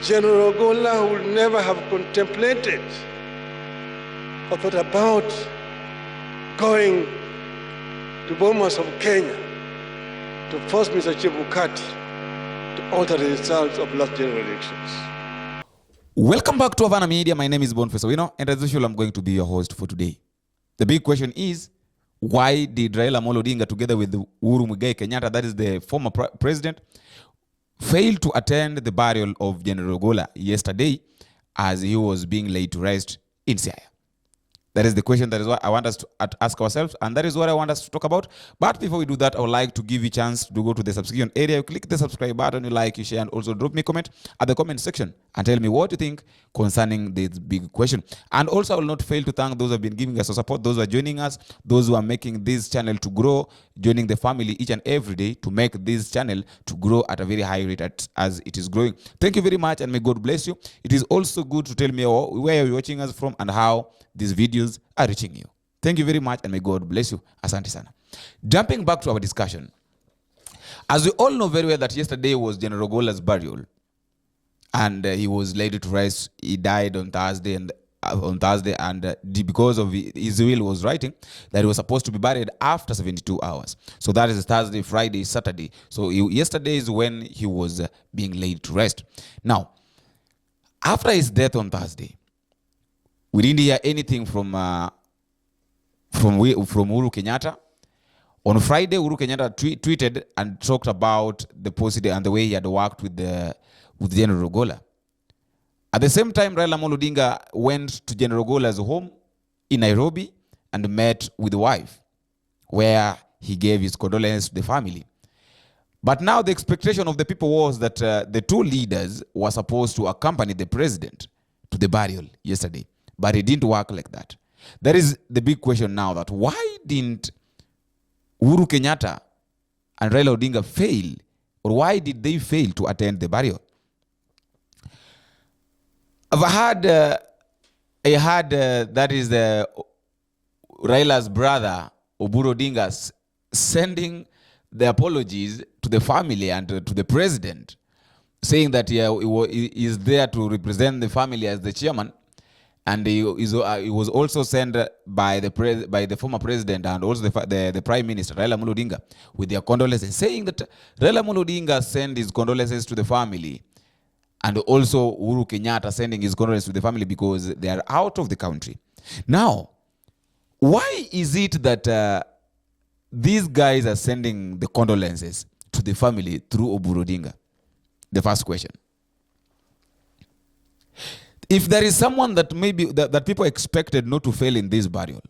General Ogola would never have contemplated or thought about going to Bomas of Kenya to force Mr. Chebukati to alter the results of last general elections. Welcome back to Havana Media. My name is Boniface Owino, and as usual, I'm going to be your host for today. The big question is, why did RAILA Odinga, together with Uhuru Kenyatta, that is the former president, fail to attend the burial of General Ogola yesterday as he was being laid to rest in Siaya? That is the question. That is what I want us to ask ourselves, and that is what I want us to talk about. But before we do that, I would like to give you a chance to go to the subscription area. You click the subscribe button, you like, you share, and also drop me a comment at the comment section and tell me what you think concerning this big question. And also, I will not fail to thank those who have been giving us support, those who are joining us, those who are making this channel to grow, joining the family each and every day to make this channel to grow at a very high rate as it is growing. Thank you very much, and may God bless you. It is also good to tell me where you're watching us from and how these videos are reaching you. Thank you very much, and may God bless you. Asante sana. Jumping back to our discussion. As we all know very well that yesterday was General Ogola's burial, and he was laid to rest. He died on Thursday, and because of his will was writing that he was supposed to be buried after 72 hours. So that is Thursday, Friday, Saturday. So yesterday is when he was being laid to rest. Now, after his death on Thursday, we didn't hear anything from Uhuru Kenyatta. On Friday, Uhuru Kenyatta tweeted and talked about the positive and the way he had worked with General Ogola. At the same time, RAILA Odinga went to General Ogola's home in Nairobi and met with the wife, where he gave his condolences to the family. But now the expectation of the people was that the two leaders were supposed to accompany the president to the burial yesterday. But it didn't work like that. That is the big question now, that why didn't Uhuru Kenyatta and RAILA Odinga fail, or why did they fail to attend the burial? I had that is the Raila's brother, Oburu Odinga, sending the apologies to the family and to the president, saying that he is there to represent the family as the chairman. And he was also sent by the former president and also the prime minister, RAILA Odinga, with their condolences, saying that RAILA Odinga sent his condolences to the family, and also Uhuru Kenyatta sending his condolences to the family because they are out of the country. Now, why is it that these guys are sending the condolences to the family through Oburu Odinga? The first question. If there is someone that maybe that people expected not to fail in this burial,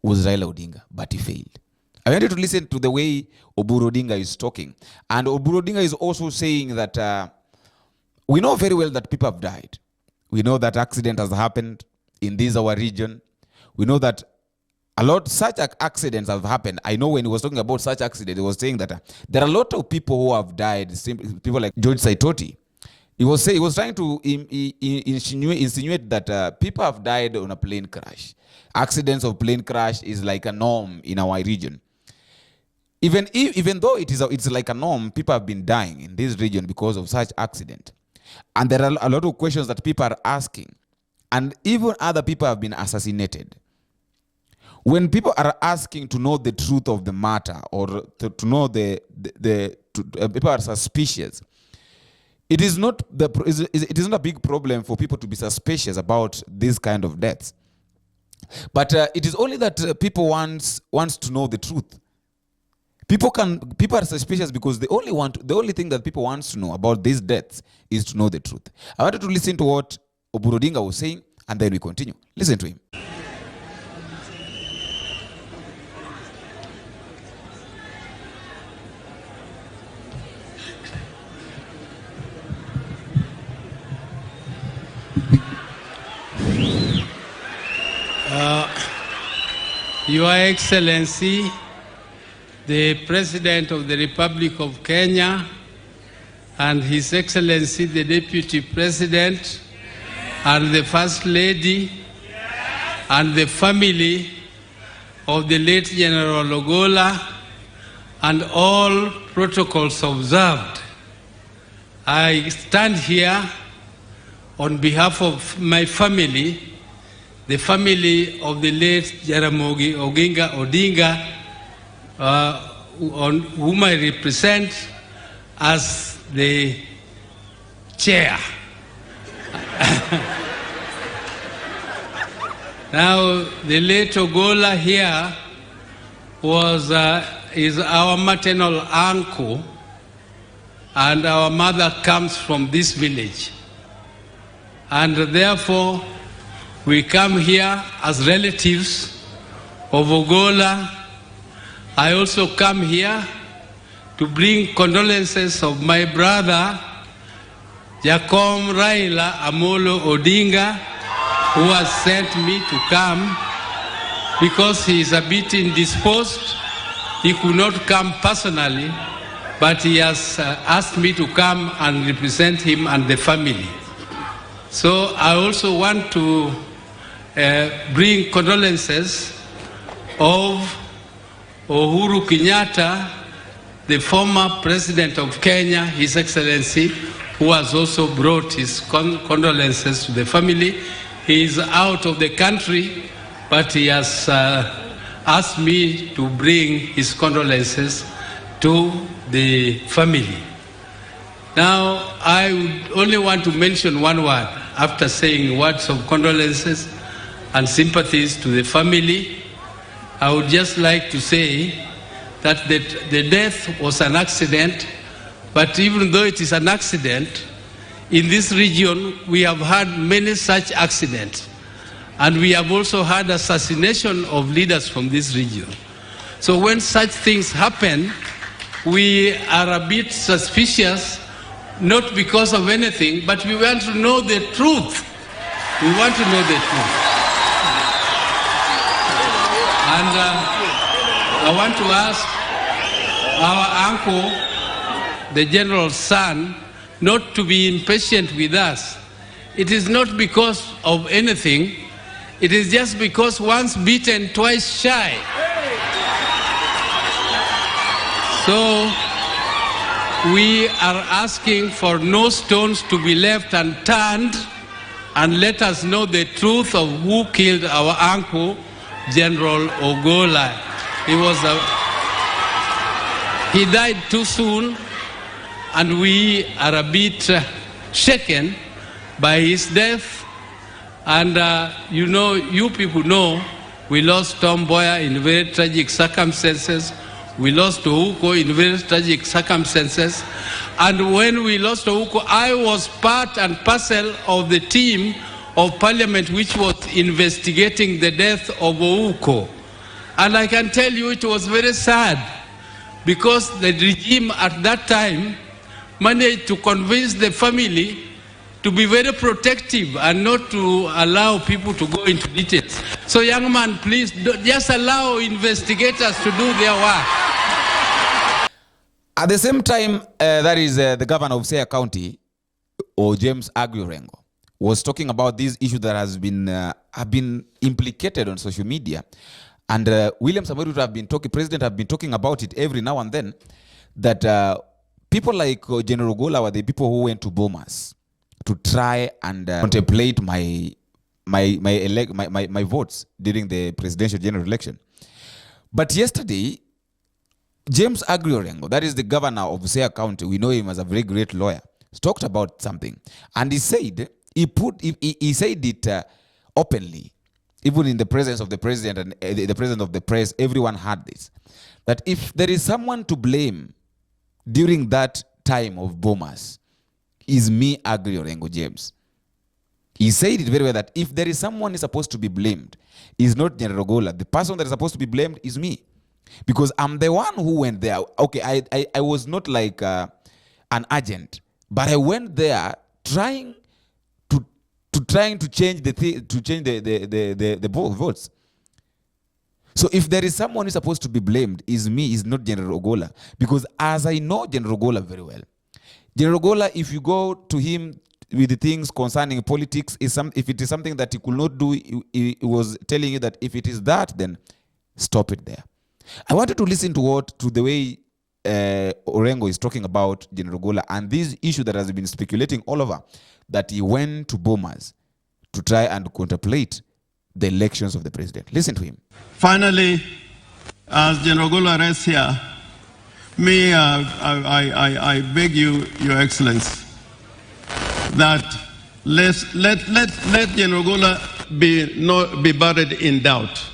was RAILA Odinga, but he failed. I wanted to listen to the way Oburu Odinga is talking. And Oburu Odinga is also saying that we know very well that people have died. We know that accident has happened in this our region. We know that such accidents have happened. I know when he was talking about such accidents, he was saying that there are a lot of people who have died, people like George Saitoti. He was trying to insinuate that people have died on a plane crash. Accidents of plane crash is like a norm in our region. Even though it's like a norm, people have been dying in this region because of such accident. And there are a lot of questions that people are asking. And even other people have been assassinated. When people are asking to know the truth of the matter, or to know people are suspicious, it is not a big problem for people to be suspicious about this kind of deaths. But it is only that people wants to know the truth. People are suspicious because the only thing that people want to know about these deaths is to know the truth. I wanted to listen to what Oburu Odinga was saying, and then we continue. Listen to him. Your Excellency, the President of the Republic of Kenya, and His Excellency, the Deputy President, and the First Lady, and the family of the late General Ogola, and all protocols observed. I stand here on behalf of my family, the family of the late Jaramogi Oginga Odinga, on whom I represent as the chair. Now, the late Ogola here is our maternal uncle, and our mother comes from this village. And therefore, we come here as relatives of Ogola. I also come here to bring condolences of my brother, RAILA Amolo Odinga, who has sent me to come because he is a bit indisposed. He could not come personally, but he has asked me to come and represent him and the family. So I also want to bring condolences of Uhuru Kenyatta, the former president of Kenya, His Excellency, who has also brought his condolences to the family. He is out of the country, but he has asked me to bring his condolences to the family. Now, I would only want to mention one word after saying words of condolences and sympathies to the family. I would just like to say that the death was an accident, but even though it is an accident, in this region we have had many such accidents, and we have also had assassination of leaders from this region. So when such things happen, we are a bit suspicious, not because of anything, but we want to know the truth. We want to know the truth. And I want to ask our uncle, the general's son, not to be impatient with us. It is not because of anything. It is just because once beaten, twice shy. So we are asking for no stones to be left unturned, and let us know the truth of who killed our uncle, General Ogola. He died too soon, and we are a bit shaken by his death. And you people know, we lost Tom Boyer in very tragic circumstances. We lost Ouko in very tragic circumstances. And when we lost Ouko, I was part and parcel of the team of parliament which was investigating the death of Ouko. And I can tell you it was very sad, because the regime at that time managed to convince the family to be very protective and not to allow people to go into details. So young man, please just allow investigators to do their work. At the same time, that is the governor of Siaya County, or James Orengo, was talking about these issues that have been implicated on social media. And William Samoei Ruto president have been talking about it every now and then, that people like General Ogola were the people who went to Bomas to try and contemplate my votes during the presidential general election. But yesterday, James Orengo, that is the governor of Siaya County, we know him as a very great lawyer, talked about something, and he said he said it openly, even in the presence of the president and the president of the press. Everyone heard this, that if there is someone to blame during that time of Bomas, is me, Orengo James. He said it very well, that if there is someone who is supposed to be blamed, is not General Ogola. The person that is supposed to be blamed is me, because I'm the one who went there. Okay, I was not like an agent, but I went there trying to change the votes. So if there is someone who is supposed to be blamed, is me, is not General Ogola, because as I know General Ogola very well, General Ogola, if you go to him with the things concerning politics, if it is something that he could not do, he was telling you that if it is that, then stop it there. I wanted to listen to the way Orengo is talking about General Ogola and this issue that has been speculating all over, that he went to Bomas to try and contemplate the elections of the president. Listen to him. Finally, as General Ogola rests here, I beg you, Your Excellency, that let General Ogola be buried in doubt,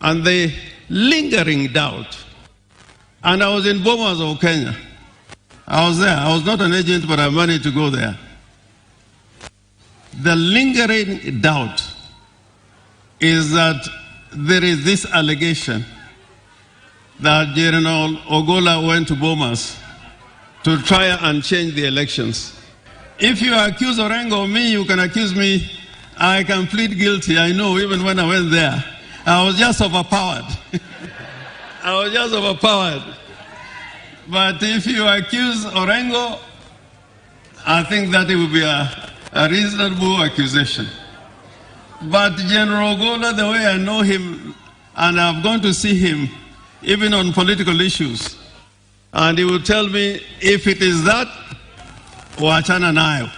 and the lingering doubt. And I was in Bomas of Kenya. I was there. I was not an agent, but I managed to go there. The lingering doubt is that there is this allegation that General Ogola went to Bomas to try and change the elections. If you accuse Orengo of me, you can accuse me. I can plead guilty. I know, even when I went there, I was just overpowered. I was just overpowered. But if you accuse Orengo, I think that it would be a reasonable accusation. But General Ogola, the way I know him, and I've gone to see him, even on political issues, and he will tell me, if it is that, wachana nayo.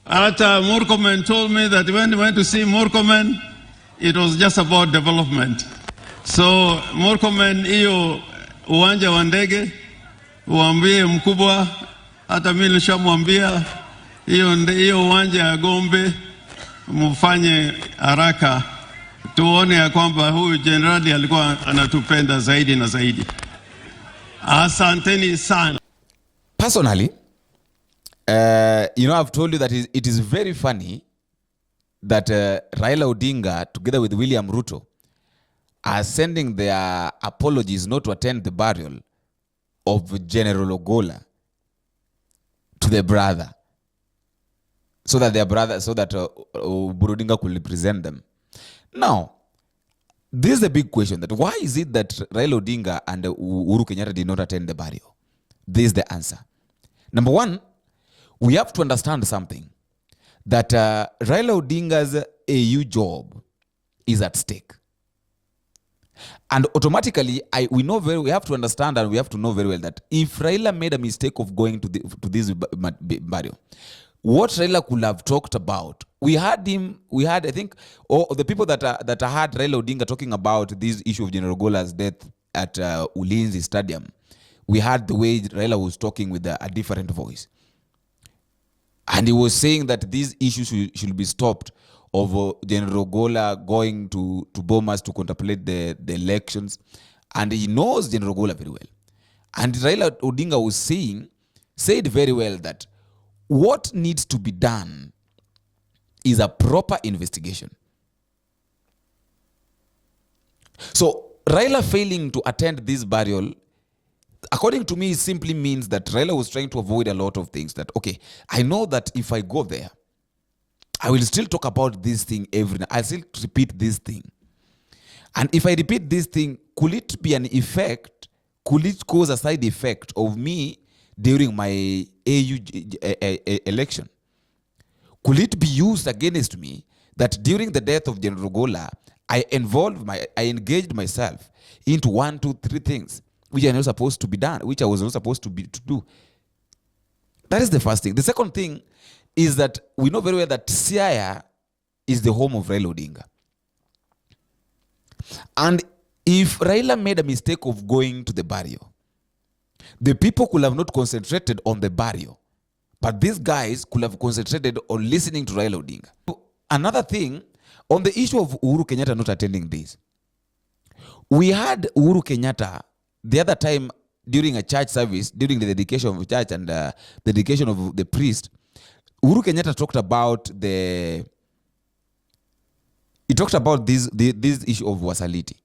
Ata Murkomen told me that when he went to see Murkomen, it was just about development. So Murkomen, iyo uwanja wa ndege, uambie mkubwa, hata mimi nilishamwambia, iyo uwanja ya Gombe, mufanye haraka, tuone ya kwamba huyu generali alikuwa anatupenda zaidi na zaidi. Asanteni sana. Personally, I've told you that it is very funny that Raila Odinga, together with William RUTO, are sending their apologies not to attend the burial of General Ogola to their brother, so that Oburu Odinga could represent them. Now, this is a big question, that why is it that Raila Odinga and Uhuru Kenyatta did not attend the burial? This is the answer. Number one, we have to understand something, that Raila Odinga's AU job is at stake. And automatically, we have to understand and we have to know very well that if Raila made a mistake of going to this burial, what Raila could have talked about, I think, the people that had Raila Odinga talking about this issue of General Ogola's death at Ulinzi Stadium, we had the way Raila was talking with a different voice. And he was saying that these issues should be stopped, of General Ogola going to Bomas to contemplate the elections. And he knows General Ogola very well. And Raila Odinga said very well that what needs to be done is a proper investigation. So Raila failing to attend this burial, according to me, simply means that Raila was trying to avoid a lot of things. That, okay, I know that if I go there, I will still talk about this thing every night. I'll still repeat this thing. And if I repeat this thing, could it be an effect? Could it cause a side effect of me during my AU election? Could it be used against me that during the death of General Ogola, I engaged myself into 1, 2, 3 things which are not supposed to be done, which I was not supposed to do? That is the first thing. The second thing is that we know very well that Siaya is the home of Raila Odinga. And if Raila made a mistake of going to the burial, the people could have not concentrated on the burial, but these guys could have concentrated on listening to Raila Odinga. Another thing, on the issue of Uhuru Kenyatta not attending this, we had Uhuru Kenyatta the other time during a church service, during the dedication of the church and the dedication of the priest. Uhuru Kenyatta talked about this issue of Wasaliti.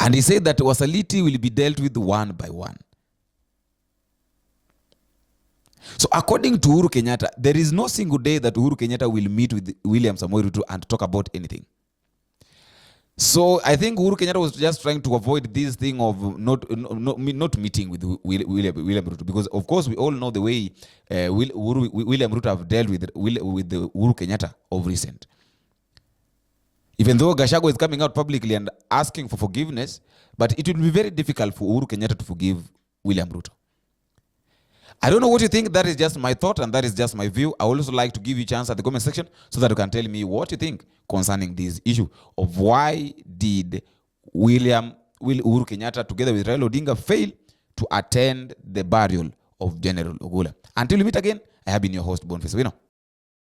And he said that Wasaliti will be dealt with one by one. So according to Uhuru Kenyatta, there is no single day that Uhuru Kenyatta will meet with William Samoei Ruto and talk about anything. So I think Uhuru Kenyatta was just trying to avoid this thing of not meeting with William Ruto, because of course we all know the way William Ruto have dealt with Uhuru Kenyatta of recent. Even though Gachagua is coming out publicly and asking for forgiveness, but it will be very difficult for Uhuru Kenyatta to forgive William Ruto. I don't know what you think. That is just my thought and that is just my view. I would also like to give you a chance at the comment section so that you can tell me what you think concerning this issue of why did Uhuru Kenyatta together with Raila Odinga fail to attend the burial of General Ogola. Until we meet again, I have been your host, Boniface.